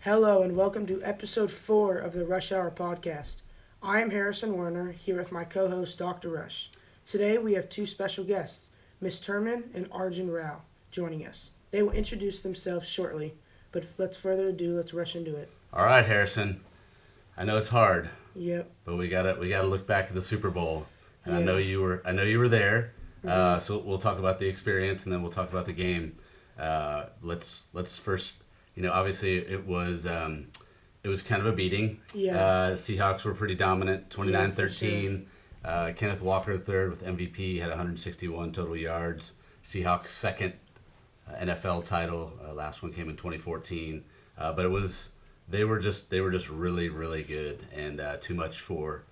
Hello and welcome to episode 4 of the Rush Hour podcast. I am Harrison Werner, here with my co-host Dr. Rush. Today we have two special guests, Miss Terman and Arjun Rao, joining us. They will introduce themselves shortly, but let's further ado, let's rush into it. All right, Harrison. I know it's hard. Yep. But we gotta look back at the Super Bowl, and Yeah. I know you were there. So we'll talk about the experience, and then we'll talk about the game. Let's first. Obviously it was kind of a beating. Yeah. The Seahawks were pretty dominant, 29-13. Yeah, Kenneth Walker III with MVP had 161 total yards. Seahawks' second NFL title. Last one came in 2014. But they were just really, really good, and too much for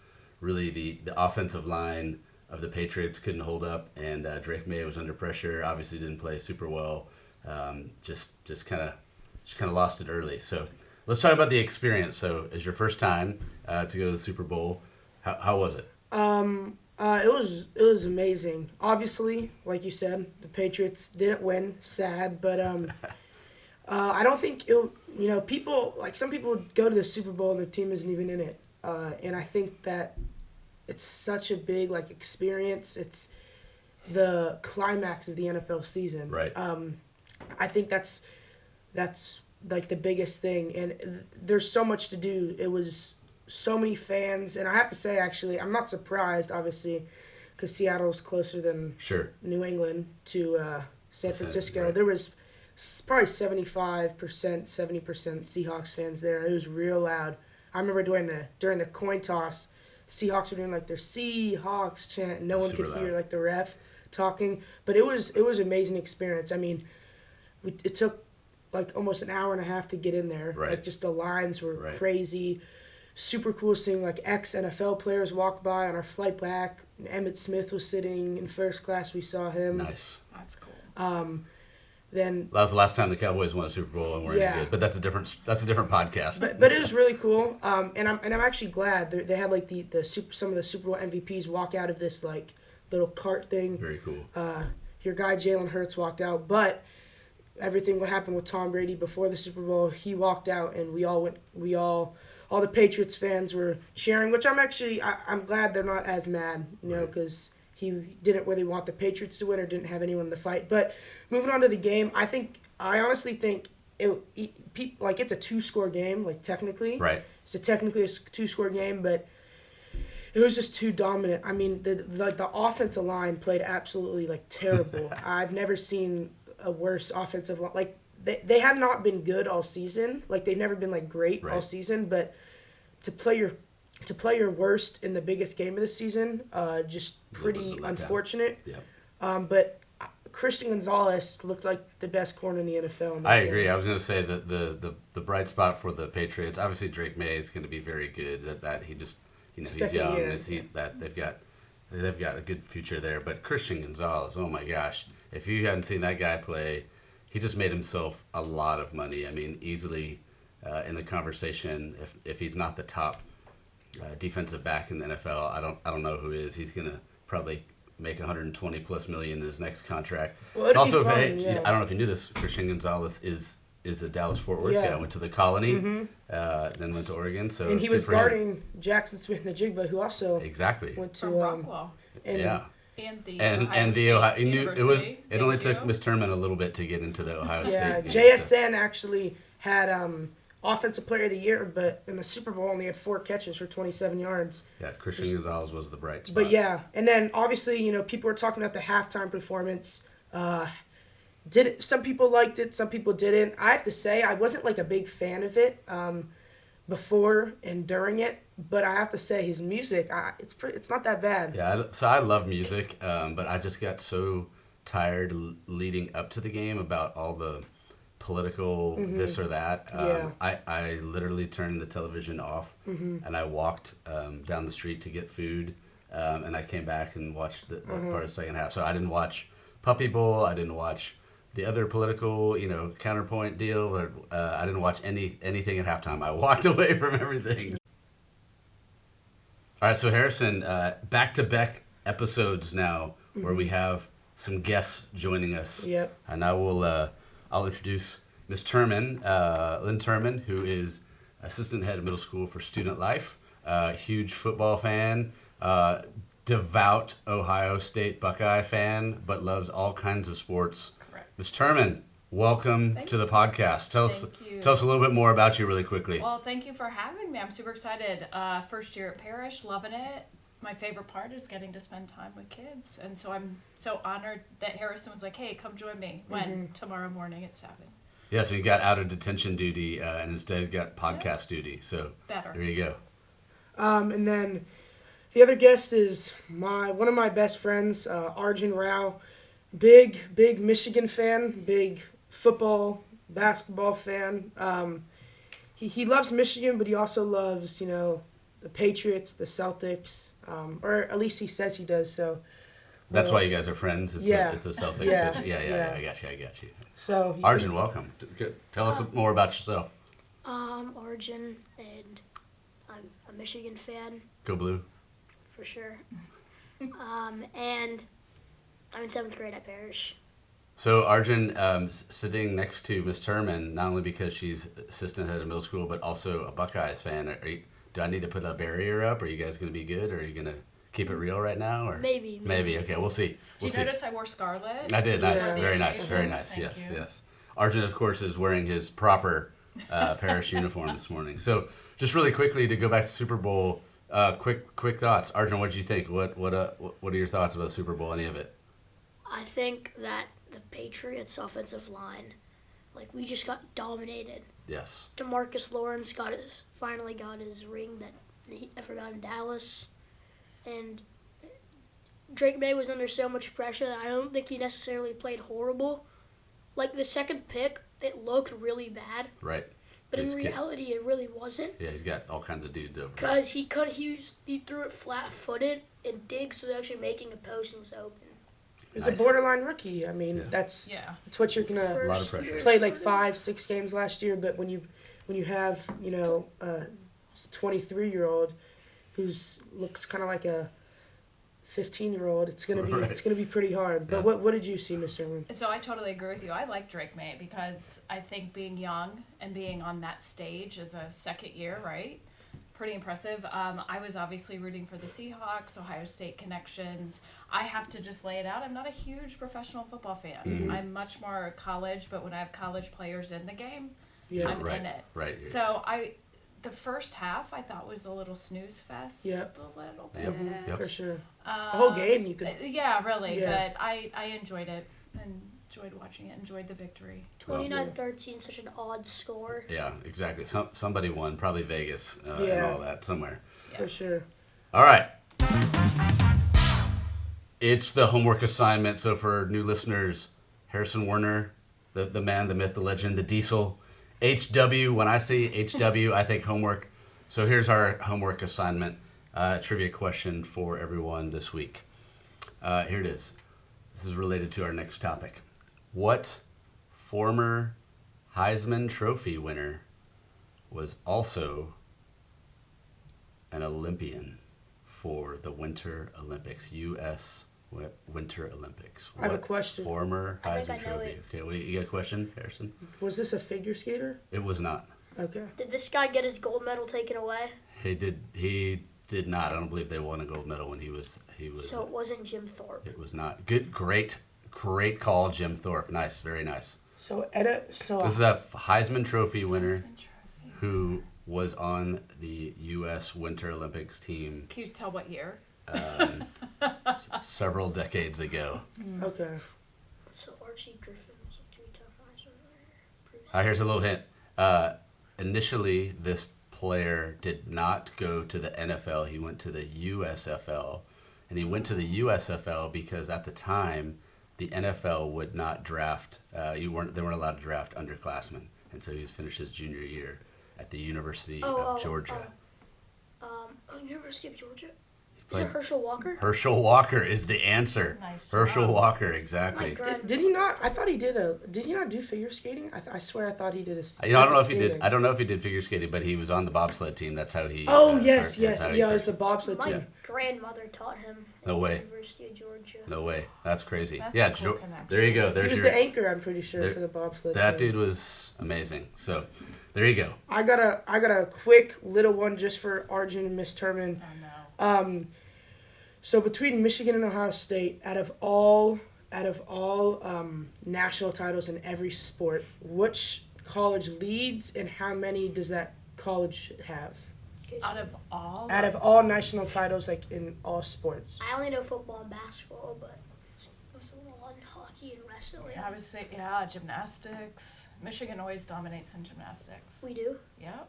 really the offensive line of the Patriots couldn't hold up, and Drake May was under pressure. Obviously didn't play super well. Just kind of lost it early. So let's talk about the experience. So it's your first time to go to the Super Bowl. How was it? It was amazing. Obviously, like you said, the Patriots didn't win. Sad, but I don't think some people go to the Super Bowl and their team isn't even in it. And I think that it's such a big experience. It's the climax of the NFL season. Right. I think that's like the biggest thing, and there's so much to do. It was so many fans, and I have to say, actually, I'm not surprised, obviously, because Seattle's closer than New England to San Francisco. Right. There was probably 75%, 70% Seahawks fans there. It was real loud. I remember during the coin toss, Seahawks were doing their Seahawks chant. No one could hear the ref talking, but it was an amazing experience. I mean, it took almost an hour and a half to get in there. Right. Just the lines were crazy. Super cool seeing ex-NFL players walk by on our flight back. Emmitt Smith was sitting in first class. We saw him. Nice. That's cool. Then that was the last time the Cowboys won a Super Bowl and weren't good. But that's a different podcast. But it was really cool. And I'm actually glad they had some of the Super Bowl MVPs walk out of this little cart thing. Very cool. Your guy Jalen Hurts walked out, but everything what happened with Tom Brady before the Super Bowl, he walked out, and all the Patriots fans were cheering, which I'm glad they're not as mad, because he didn't really want the Patriots to win or didn't have anyone in the fight. But moving on to the game, I honestly think it's a two-score game, technically. Right. It's technically a two-score game, but it was just too dominant. I mean, the offensive line played absolutely terrible. I've never seen a worse offensive line. They have not been good all season. They've never been great all season, but to play your worst in the biggest game of the season, just pretty unfortunate. Yeah. But Christian Gonzalez looked like the best corner in the NFL. I agree. I was going to say that the bright spot for the Patriots, obviously Drake May is going to be very good at that. He just he's young. They've got a good future there. But Christian Gonzalez, oh my gosh, if you hadn't seen that guy play, he just made himself a lot of money. I mean, easily in the conversation. If he's not the top defensive back in the NFL, I don't know who is. He's gonna probably make $120+ million in his next contract. Well, also, fun, I don't know if you knew this. Christian Gonzalez is a Dallas-Fort Worth guy. Went to the Colony, then went to Oregon. So and he was guarding Jackson Smith-Njigba, who also went to Rockwell. And the Ohio. It only took Miss Terman a little bit to get into the Ohio State game. JSN actually had Offensive Player of the Year, but in the Super Bowl only had 4 catches for 27 yards. Yeah, Christian Gonzalez was the bright spot. But yeah, and then obviously people were talking about the halftime performance. Some people liked it, some people didn't. I have to say I wasn't a big fan of it before and during it. But I have to say, his music, it's not that bad. Yeah, so I love music, but I just got so tired leading up to the game about all the political this or that. I literally turned the television off, and I walked down the street to get food, and I came back and watched the part of the second half. So I didn't watch Puppy Bowl. I didn't watch the other political, counterpoint deal. I didn't watch anything at halftime. I walked away from everything. All right, so Harrison, back-to-back episodes now where we have some guests joining us. Yep. And I'll introduce Miss Terman, Lynn Terman, who is assistant head of middle school for Student Life, huge football fan, devout Ohio State Buckeye fan, but loves all kinds of sports. Correct. Ms. Terman, welcome to the podcast. Tell us a little bit more about you really quickly. Well, thank you for having me. I'm super excited. First year at Parrish, loving it. My favorite part is getting to spend time with kids. And so I'm so honored that Harrison was like, hey, come join me tomorrow morning at 7. Yeah, so you got out of detention duty and instead got podcast duty. So better. There you go. And then the other guest is one of my best friends, Arjun Rao. Big Michigan fan, big football, basketball fan. He loves Michigan, but he also loves, the Patriots, the Celtics, or at least he says he does. So that's why you guys are friends. It's the Celtics. Yeah. Yeah. I got you. So Arjun, welcome. Tell us more about yourself. I'm Arjun, and I'm a Michigan fan. Go Blue. For sure. And I'm in 7th grade at Parrish. So Arjun, sitting next to Miss Terman, not only because she's assistant head of middle school, but also a Buckeyes fan. Do I need to put a barrier up? Are you guys going to be good? Or are you going to keep it real right now? Or Maybe. Okay, we'll see. Did you notice I wore scarlet? I did. Nice. Yeah. Very nice. Thank you. Yes. Arjun, of course, is wearing his proper Parrish uniform this morning. So just really quickly to go back to Super Bowl, quick thoughts. Arjun, what did you think? What are your thoughts about the Super Bowl? Any of it? I think that the Patriots' offensive line, we just got dominated. Yes. DeMarcus Lawrence finally got his ring that he never got in Dallas. And Drake May was under so much pressure that I don't think he necessarily played horrible. The second pick, it looked really bad. Right. But in reality, it really wasn't. Yeah, he's got all kinds of dudes over. Because he threw it flat-footed, and Diggs was actually making a post and was open. He's a borderline rookie. I mean, that's what you're gonna a lot of pressure. Played 5-6 games last year, but when you have a 23-year-old who's looks kind of like a 15-year-old, it's gonna be pretty hard. But what did you see, Mr. Erwin? So I totally agree with you. I like Drake May because I think being young and being on that stage as a second year, right? Pretty impressive. I was obviously rooting for the Seahawks, Ohio State connections. I have to just lay it out. I'm not a huge professional football fan. Mm-hmm. I'm much more college, but when I have college players in the game, I'm in it. Right. So the first half I thought was a little snooze fest. Yep. A little bit. Yep. For sure. The whole game you could. Yeah, really. Yeah. But I enjoyed it and enjoyed watching it. Enjoyed the victory. 29-13, such an odd score. Yeah, exactly. Somebody won, probably Vegas and all that somewhere. Yes. For sure. All right. It's the homework assignment. So for new listeners, Harrison Werner, the man, the myth, the legend, the diesel, HW. When I say HW, I think homework. So here's our homework assignment. Trivia question for everyone this week. Here it is. This is related to our next topic. What former Heisman Trophy winner was also an Olympian for the Winter Olympics, U.S. Winter Olympics? I have a question. Former I think Heisman I know Trophy. it. Okay, you got a question, Harrison? Was this a figure skater? It was not. Okay. Did this guy get his gold medal taken away? He did not. I don't believe they won a gold medal when he was. So it wasn't Jim Thorpe. It was not. Great call, Jim Thorpe. Nice, very nice. So this is a Heisman Trophy winner who was on the U.S. Winter Olympics team. Can you tell what year? Several decades ago. Okay. So Archie Griffin was a 2-time Heisman winner. Here's a little hint. Initially, this player did not go to the NFL. He went to the USFL. And he went to the USFL because at the time, the NFL would not draft. They weren't allowed to draft underclassmen. And so he finished his junior year at the University of Georgia. University of Georgia? Is it Herschel Walker? Herschel Walker is the answer. Nice Herschel job. Walker, exactly. My grand- Did he not? I thought he did Did he not do figure skating? I swear I thought he did a. I don't know if he skating. did. I don't know if he did figure skating, but he was on the bobsled team. That's how he. Oh yes, that's yes, how he yeah. It was first- the bobsled My team. grandmother taught him at No the way. University of Georgia. No way. That's crazy. That's yeah, a cool connection. there you go. He There's was your. the anchor, I'm pretty sure, there- for the bobsled That team. dude was amazing. So, there you go. I got a quick little one just for Arjun and Miss Terman. Oh no. So between Michigan and Ohio State, out of all national titles in every sport, which college leads and how many does that college have? Okay, so Out of all. Out of all national titles, like in all sports. I only know football and basketball, but it's a little on hockey and wrestling. I would say gymnastics. Michigan always dominates in gymnastics. We do. Yep.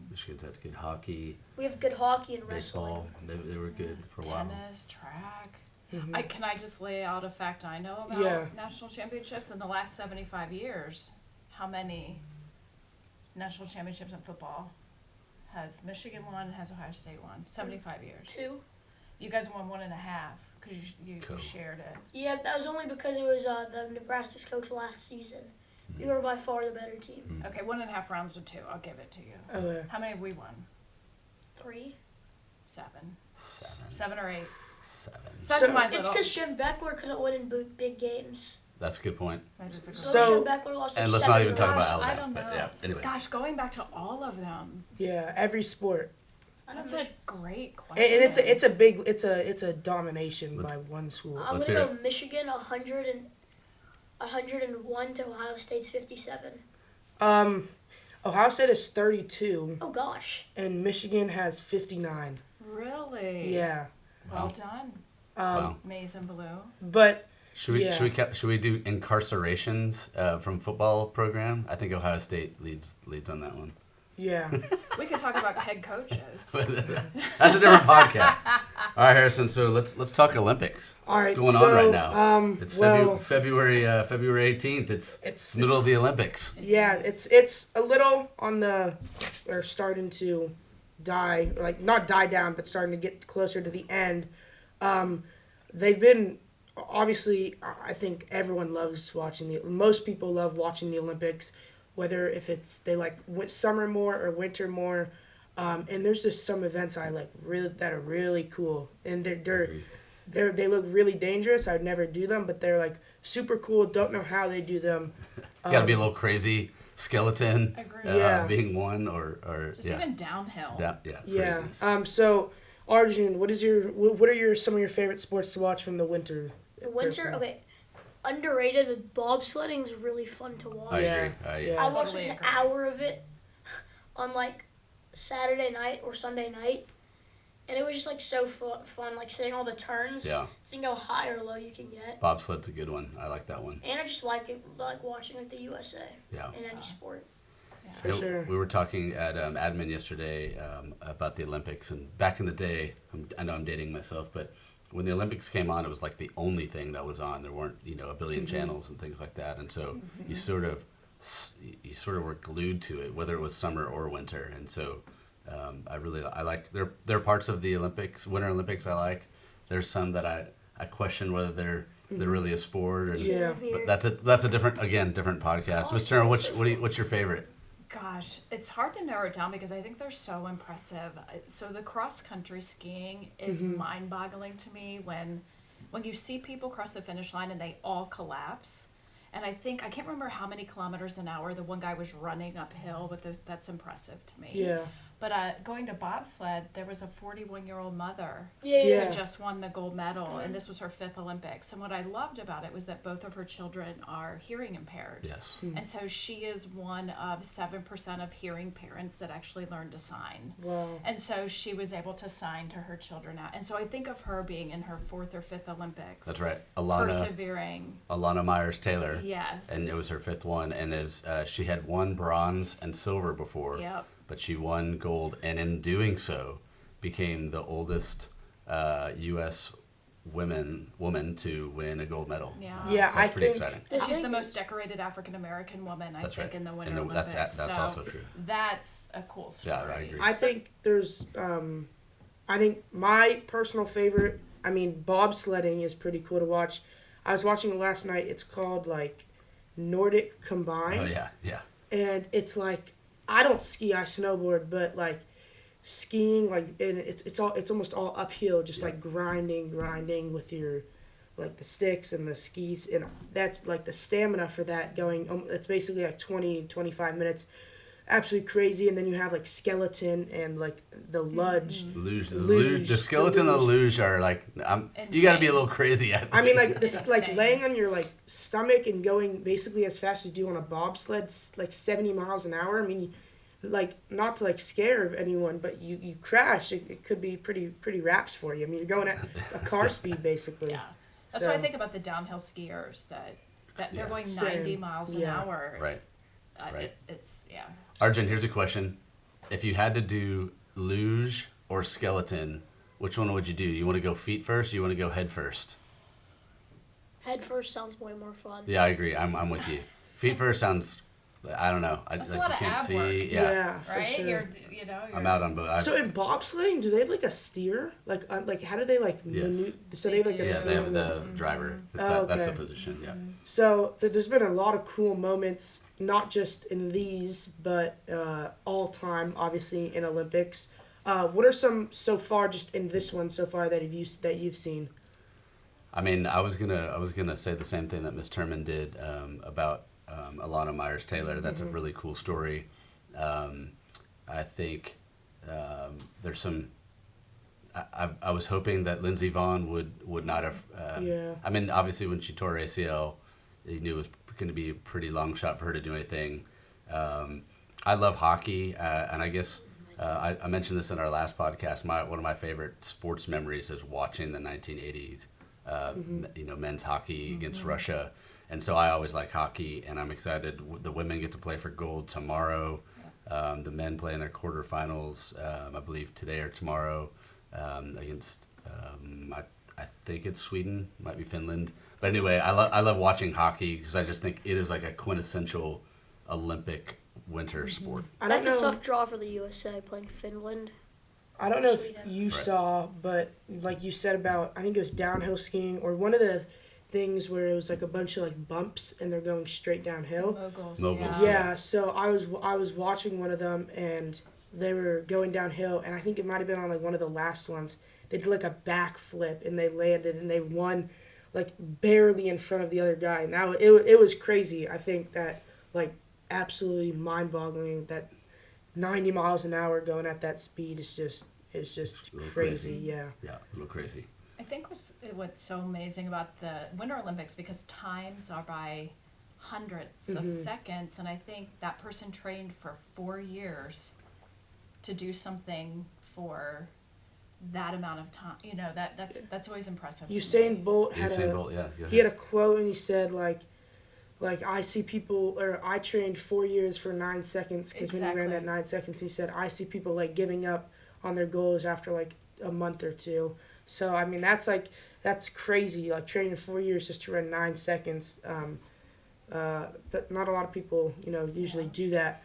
Michigan's had good hockey, We have good hockey and wrestling. baseball. They were good for a while. Tennis, track. Mhm. Can I just lay out a fact I know about Yeah. national championships in the last 75 years? How many national championships in football has Michigan won? Has Ohio State won? 75 years. 2. You guys won 1.5 because you Cool. shared it. Yeah, that was only because it was the Nebraska's coach last season. We were by far the better team. Okay, 1.5 rounds to 2. I'll give it to you. Okay. How many have we won? 3. 7. 7. 7 or 8. 7. So that's So- my It's little. because Jim Beckler couldn't win in big games. That's a good point. I disagree. So- Jim Beckler lost like And let's 7 not even talk games. about Gosh, I Alabama. don't But know. yeah, anyway. Gosh, going back to all of them. Yeah, every sport. I don't That's know. a great And question. it's a domination by one school. I'm Let's gonna hear go Michigan 101 to Ohio State's 57. Ohio State is 32 Oh gosh. and Michigan has 59. Really? Yeah. Well done, Wow. Maize and Blue. But Should we Yeah. should we do incarcerations from football program? I think Ohio State leads on that one. yeah. We could talk about head coaches. That's a different podcast. All right, Harrison. So let's talk Olympics. All What's right, going so, on right now? It's well, February 18th. It's middle of the Olympics. yeah, it's a little on the or starting to die, like not die down, but starting to get closer to the end. They've been obviously. I think everyone loves watching most people love watching the Olympics, whether if it's they like summer more or winter more. And there's just some events I like really that are really cool, and they look really dangerous. I'd never do them, but they're like super cool. Don't know how they do them. Got to be a little crazy. Skeleton Agree. Yeah. being one or Just yeah. even downhill. Yeah. craziness. So Arjun, what are some of your favorite sports to watch from the winter? The winter, personally? okay. Underrated, but bobsledding is really fun to watch. I Yeah. agree. Yeah. I watched Totally like an agree. hour of it on like Saturday night or Sunday night, and it was just like so fun, like seeing all the turns, Yeah. seeing how high or low you can get. Bobsled's a good one. I like that one. And I just like it, like watching like the USA Yeah. in any sport. For You know, sure. We were talking at admin yesterday about the Olympics, and back in the day, I know I'm dating myself, but when the Olympics came on, it was like the only thing that was on. There weren't a billion channels and things like that, and so you sort of were glued to it, whether it was summer or winter. And so I like there are parts of the Olympics, Winter Olympics I like. There's some that I question whether they're really a sport. And, Yeah. But that's a different podcast. Mr. Turner, what's your favorite? Gosh, it's hard to narrow it down because I think they're so impressive. So the cross country skiing is mind boggling to me when you see people cross the finish line and they all collapse. And I can't remember how many kilometers an hour the one guy was running uphill, but that's impressive to me. Yeah. But going to bobsled, there was a 41-year-old mother Yeah. who just won the gold medal, and this was her 5th Olympics. And what I loved about it was that both of her children are hearing impaired. Yes. And so she is one of 7% of hearing parents that actually learn to sign. Wow. And so she was able to sign to her children out. And so I think of her being in her 4th or 5th Olympics. That's right. Alana Myers Taylor. Yes. And it was her 5th one, and she had won bronze and silver before. Yep. But she won gold, and in doing so, became the oldest U.S. woman to win a gold medal. Yeah. Yeah, So I it's pretty think exciting. She's the most decorated African American woman, I That's think, right. in the Winter And Olympics. that's So also true. That's a cool story. Yeah, I agree. I think there's I think my personal favorite, I mean, bobsledding is pretty cool to watch. I was watching it last night. It's called, like, Nordic Combined. Oh yeah, yeah. And it's like, I don't ski, I snowboard, but, like, skiing, like, and it's almost all uphill, just, like, grinding with your, like, the sticks and the skis. And that's, like, the stamina for that going, it's basically, like, 25 minutes. Absolutely crazy. And then you have, like, skeleton and, like, the luge. Luge. The skeleton and the luge are like, you got to be a little crazy at. I mean, like this, like laying on your like stomach and going basically as fast as you do on a bobsled, like 70 miles an hour. I mean, like not to like scare anyone, but you crash, it could be pretty raps for you. I mean, you're going at a car speed basically. Yeah, that's what I think about the downhill skiers that they're going 90 miles an hour. Right. It's Arjun, here's a question: if you had to do luge or skeleton, which one would you do? You want to go feet first? Or you want to go head first? Head first sounds way more fun. Yeah, I agree. I'm with you. Feet first sounds. I don't know. That's like a lot you of can't ab see. work. Yeah. For right. sure. You're I'm out on both. So in bobsledding, do they have like a steer? Like how do they like? Yes. So they have like a Yeah, steer. they have the driver. That's the position. Yeah. So there's been a lot of cool moments, not just in these, but all time, obviously in Olympics. What are some so far, just in this one so far that you've seen? I mean, I was gonna say the same thing that Miss Terman did about Alana Myers-Taylor. That's a really cool story. I think there's some. I was hoping that Lindsey Vonn would not have. I mean, obviously, when she tore her ACL, you knew it was going to be a pretty long shot for her to do anything. I love hockey, and I guess I mentioned this in our last podcast. One of my favorite sports memories is watching the 1980s. Men's hockey against Russia, and so I always like hockey, and I'm excited. The women get to play for gold tomorrow. The men play in their quarterfinals, I believe today or tomorrow, against I think it's Sweden, might be Finland. But anyway, I love watching hockey because I just think it is like a quintessential Olympic winter sport. That's a tough draw for the USA playing Finland. I don't know if you saw, but like you said about, I think it was downhill skiing or one of the things where it was like a bunch of like bumps and they're going straight downhill. Moguls. Yeah. So I was watching one of them and they were going downhill and I think it might have been on like one of the last ones. They did like a backflip and they landed and they won like barely in front of the other guy. And it was crazy. I think that like absolutely mind-boggling that 90 miles an hour going at that speed is just crazy. Yeah, a little crazy. I think what's so amazing about the Winter Olympics, because times are by hundredths of seconds, and I think that person trained for 4 years to do something for that amount of time. You know, that's always impressive. Usain Bolt had he had a quote and he said like I see people, or I trained 4 years for 9 seconds because when he ran that 9 seconds, he said, I see people like giving up on their goals after like a month or two. So, I mean, that's crazy. Like training 4 years just to run 9 seconds. That not a lot of people, usually do that.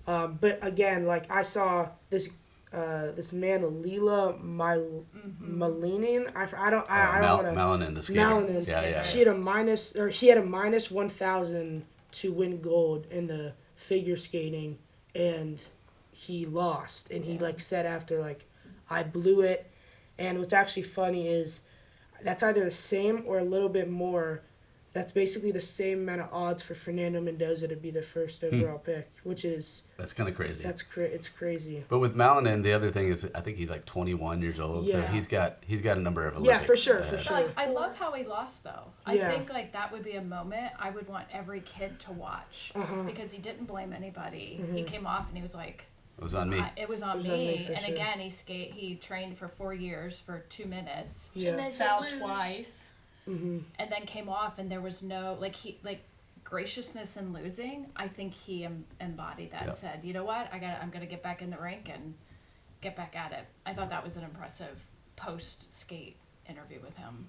But again, like I saw this man, Leela Malinin. I don't want to. Malinin, the skater. Malinin. Yeah. He had a minus 1,000 to win gold in the figure skating, and he lost. And he said after I blew it. And what's actually funny is that's either the same or a little bit more. That's basically the same amount of odds for Fernando Mendoza to be the first overall pick, which is... That's kind of crazy. It's crazy. But with Malinin, the other thing is I think he's 21 years old, so he's got a number of Olympics. Yeah, for sure. I love how he lost, though. I think that would be a moment I would want every kid to watch because he didn't blame anybody. He came off and he was like... It was on me. It was on me. And sure. Again, he trained for 4 years for 2 minutes. Yeah. Fell twice. And then came off, and there was no graciousness in losing. I think he embodied that. Said, you know what, I'm gonna get back in the rink and get back at it. I thought that was an impressive post skate interview with him.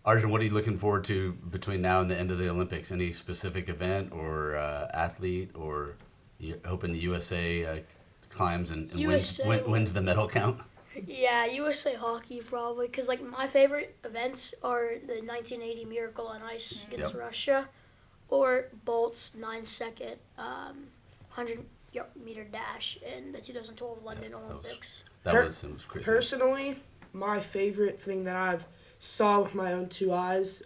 Arjun, what are you looking forward to between now and the end of the Olympics? Any specific event or athlete, or you hoping the USA climbs and wins the medal count? Yeah, USA hockey probably, because like my favorite events are the 1980 Miracle on Ice against Yep. Russia, or Bolt's 9-second 100-meter dash in the 2012 London Olympics. It was crazy. Personally, my favorite thing that I've saw with my own two eyes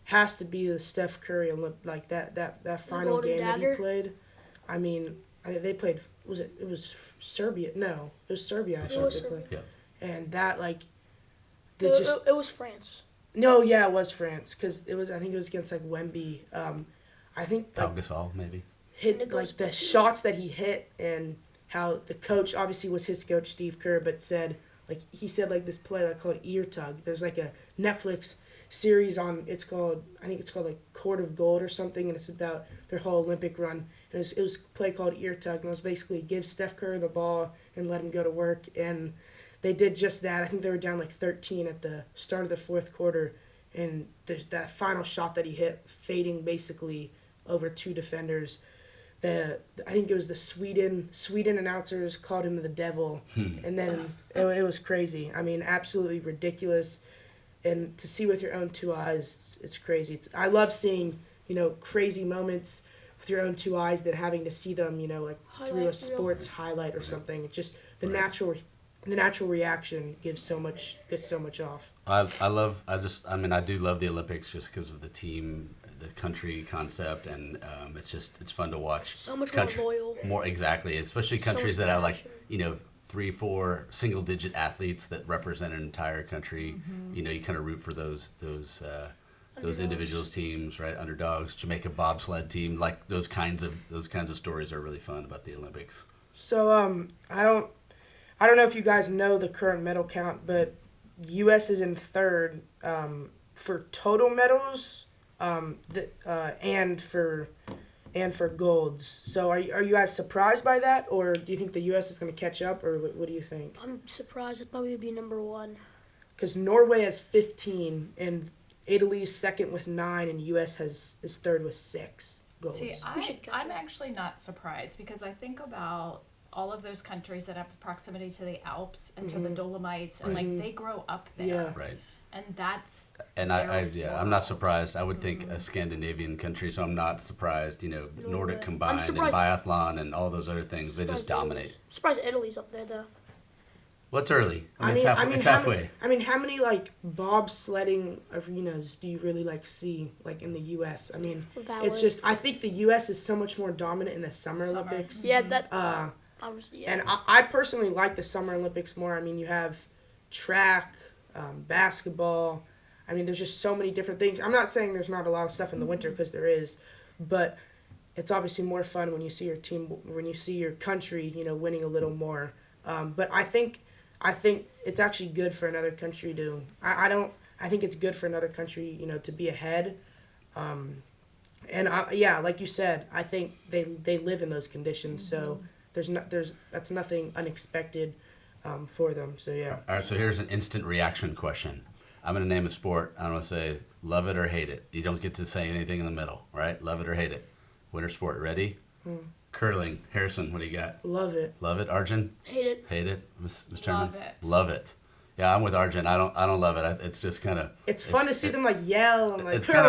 has to be the Steph Curry like that final Golden game that Dagger? he played. I mean, they played. It was Serbia? No, it was Serbia. I It think was they played. Serbia. Yeah. And that like, It was France. no, yeah, it was France because it was. I think it was against like Wemby. I think Pau like Gasol, maybe. hit Nicholas like the Batum. shots that he hit and how the coach obviously was his coach Steve Kerr, but said like he said like this play like called ear tug. There's like a Netflix series on I think it's called like Court of Gold or something, and it's about their whole Olympic run. And it was a play called ear tug, and it was basically give Steph Curry the ball and let him go to work, and they did just that. I think they were down like 13 at the start of the fourth quarter, and there's that final shot that he hit, fading basically over two defenders. I think it was the Sweden announcers called him the devil, and then it was crazy. I mean, absolutely ridiculous, and to see with your own two eyes, it's crazy. I love seeing crazy moments with your own two eyes than having to see them like through a Highlight reel. sports highlight or something. It's just the Right. natural reaction gets so much off. I do love the Olympics just because of the team, the country concept, and it's fun to watch. So much Country- more loyal. More exactly, especially So countries much that have like passion. 3-4 single digit athletes that represent an entire country. You kind of root for those Underdogs. individuals teams, right? Underdogs, Jamaica bobsled team, like those kinds of stories are really fun about the Olympics. So I don't know if you guys know the current medal count, but U.S. is in third for total medals, and for golds. So are you guys surprised by that, or do you think the U.S. is going to catch up, or what do you think? I'm surprised. I thought we would be number one. Because Norway has 15, and Italy's second with 9, and U.S. is third with 6 golds. See, We should catch I'm up. actually not surprised because I think about all of those countries that have proximity to the Alps and to the Dolomites, and like they grow up there, Yeah. Right. and that's And their I'm not world. surprised. I would think a Scandinavian country, so I'm not surprised. Nordic Norway. I'm combined and surprised- biathlon and all those other things, they just dominate. Surprised Italy's up there though. Well, it's early. It's halfway. How many like bobsledding arenas do you really like see like in the U.S.? I mean, Valid. it's just I think the U.S. is so much more dominant in the Summer Olympics. Yeah, that. And I personally like the Summer Olympics more. I mean, you have track, basketball. I mean, there's just so many different things. I'm not saying there's not a lot of stuff in the winter because there is, but it's obviously more fun when you see your team, when you see your country, winning a little more. But I think it's actually good for another country to. I think it's good for another country, to be ahead. Like you said, I think they live in those conditions, so that's nothing unexpected for them. So yeah. All right, so here's an instant reaction question. I'm going to name a sport. I'm going to say love it or hate it. You don't get to say anything in the middle, right? Love it or hate it. Winter sport. Ready? Curling. Harrison, what do you got? Love it. Love it. Arjun? Hate it. Hate it. Ms. Love Terman? it. Love it. Yeah, I'm with Arjun. I don't love it. It's just kind of. It's fun to see them like yell and like. It's kind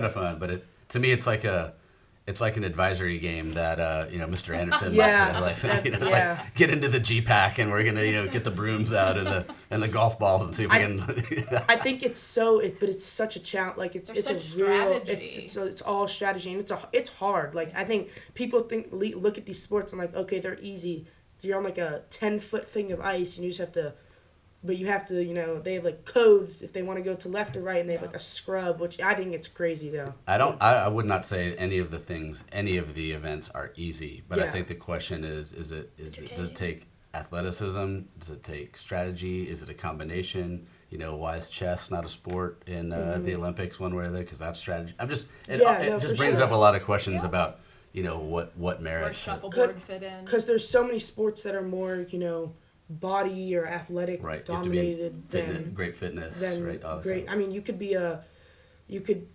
of fun, but to me it's like an advisory game that Mr. Anderson Yeah. might play. It's Yeah. like get into the G-Pack and we're gonna get the brooms out and the golf balls and see if we can. I think it's but it's such a challenge. Like it's There's a such real. strategy. It's all strategy, and it's hard. Like I think people look at these sports and like, okay, they're easy. You're on like a 10-foot thing of ice, and you just have to. But you have to, they have like codes if they want to go to left or right, and they have like a scrub, which I think it's crazy though. I would not say any of the events are easy, but I Yeah. think the question is does it take athleticism? Does it take strategy? Is it a combination? Why is chess not a sport in the Olympics one way or the other? Because that's strategy. It for just brings sure. up a lot of questions about what Where merits. shuffleboard fit in. Because there's so many sports that are more, body or athletic Right, dominated than great fitness, than right? all the great. things. I mean, you could be you could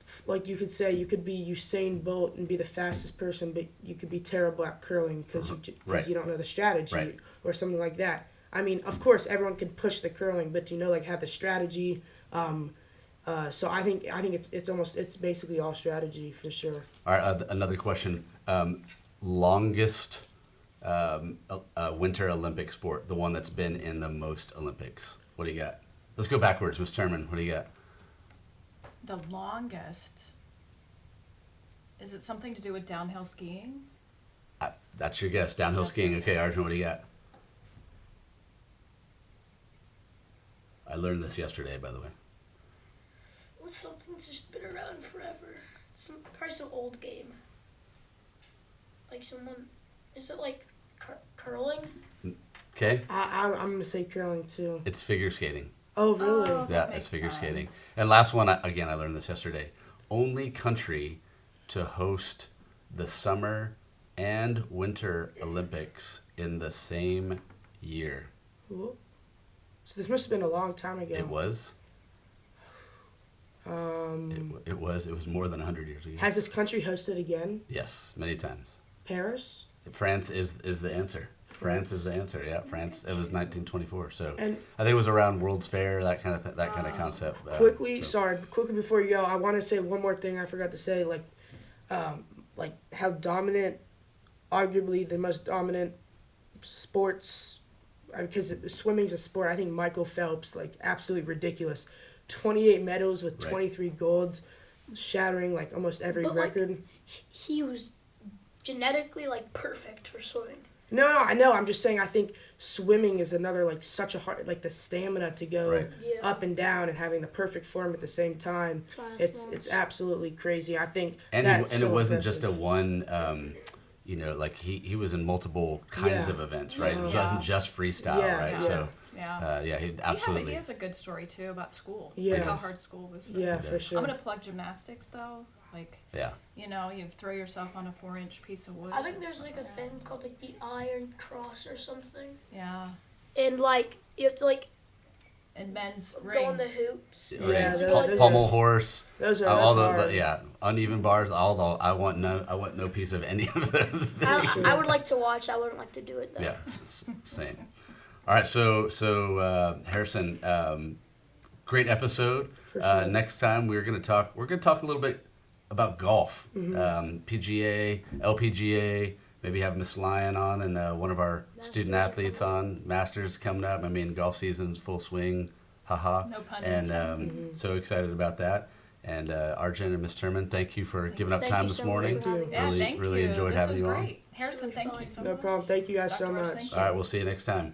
be Usain Bolt and be the fastest person, but you could be terrible at curling because Right. you don't know the strategy Right. or something like that. I mean, of course, everyone can push the curling, but to like have the strategy. So I think it's basically all strategy for sure. All right, another question. Longest Winter Olympic sport, the one that's been in the most Olympics. What do you got? Let's go backwards, Ms. Terman. What do you got? The longest. Is it something to do with downhill skiing? That's your guess. Downhill skiing. Okay, Arjun, what do you got? I learned this yesterday, by the way. What's something that's just been around forever? Probably some old game. Like someone, is it like curling? Okay. I'm gonna say curling too. It's figure skating. Oh really? Oh, Yeah, that it's makes figure sense. skating. And last one, I learned this yesterday. Only country to host the Summer and Winter Olympics in the same year. Whoop. So this must have been a long time ago. It was. It was more than 100 years ago. Has this country hosted again? Yes, many times. Paris? France is the answer. France is the answer. Yeah, France. It was 1924. So And I think it was around World's Fair, that kind of concept. quickly So- quickly before you go, I want to say one more thing I forgot to say. Like how dominant, arguably the most dominant sports, because swimming's a sport. I think Michael Phelps, like absolutely ridiculous, 28 medals with 23 golds, shattering like almost every But, like, record. He was genetically like perfect for swimming. No, I know. I'm just saying. I think swimming is another like such a hard like the stamina to go Right. Yeah. up and down and having the perfect form at the same time. It's Triathlons. absolutely crazy. I think And that's it so wasn't impressive. just a one. Like he was in multiple kinds Yeah. of events, right? It Yeah. wasn't just freestyle, Yeah, right? Yeah. So Yeah. he He absolutely. has a good story too about school. Yeah. Like how hard school was for Yeah, him. for sure. I'm gonna plug gymnastics though. Like, Yeah. you throw yourself on a 4-inch piece of wood. I think there's like a thing called like the Iron Cross or something, Yeah. and like you have to like And men's go on the rings. hoops. Yeah, Rings, those- pommel horse, Those are all that's the hard. yeah, uneven bars. I want no piece of any of those. I would like to watch. I wouldn't like to do it though. Yeah, same. All right, so Harrison, great episode. For sure. Next time we're gonna talk a little bit about golf, PGA, LPGA. Maybe have Miss Lyon on and one of our student Masters athletes on. Masters coming up. I mean, golf season's full swing. Haha. No pun And intended. so excited about that. And Arjun and Miss Terman, thank you for giving up Thank time you this so much morning. for having Yeah, us. Really- thank really you. enjoyed this having was you on. great. Harrison, Really thank fun. you so No much. problem. Thank you guys so Dr. Rush, much. thank All right, we'll see you next time.